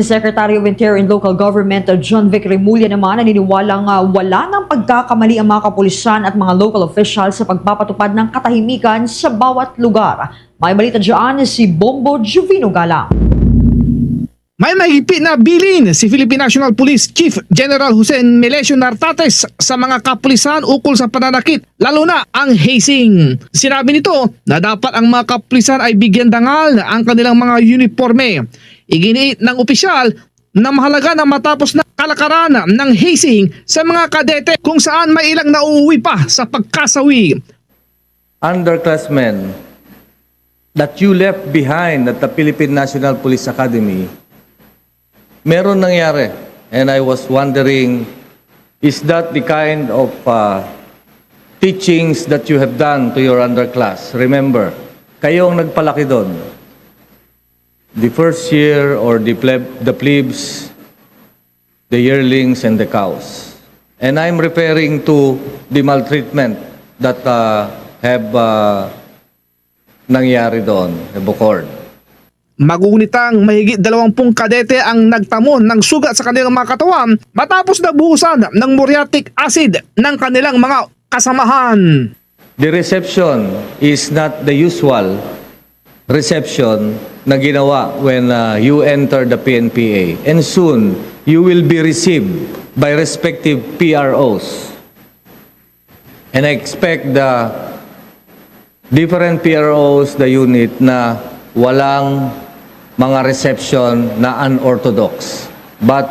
Secretary of Interior and Local Government John Vic Remulla naman naniniwalang wala ng pagkakamali ang mga kapulisan at mga local officials sa pagpapatupad ng katahimikan sa bawat lugar. May balita dyan si Bombo Juvino Galang. May mahigpit na bilin si Philippine National Police Chief General Jose Melesio Nartates sa mga kapulisan ukol sa pananakit, lalo na ang hazing. Sinabi nito na dapat ang mga kapulisan ay bigyan dangal ang kanilang mga uniforme. Iginiit ng opisyal na mahalaga na matapos na kalakaran ng hazing sa mga kadete kung saan may ilang nauuwi pa sa pagkasawi. Underclassmen that you left behind at the Philippine National Police Academy, meron nangyari. And I was wondering, is that the kind of teachings that you have done to your underclass? Remember, kayo ang nagpalaki doon. The first year or the plebes, the yearlings and the cows. And I'm referring to the maltreatment that have nangyari doon, the Bukord. Magunitang mahigit 20 kadete ang nagtamo ng sugat sa kanilang mga katawan matapos nabuhusan ng muriatic acid ng kanilang mga kasamahan. The reception is not the usual reception na ginawa when you enter the PNPA. And soon, you will be received by respective PROs. And I expect the different PROs, the unit, na walang mga reception na unorthodox. But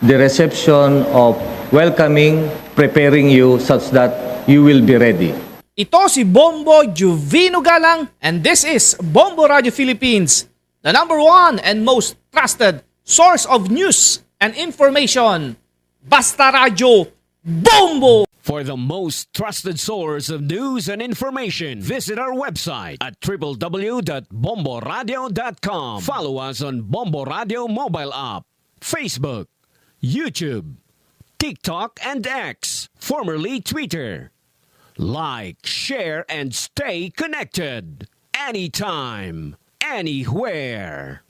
the reception of welcoming, preparing you such that you will be ready. Ito si Bombo Juvino Galang and this is Bombo Radio Philippines, the #1 and most trusted source of news and information. Basta Radio Bombo! For the most trusted source of news and information, visit our website at www.bomboradio.com. Follow us on Bombo Radio mobile app, Facebook, YouTube, TikTok, and X, formerly Twitter. Like, share, and stay connected. Anytime, anywhere.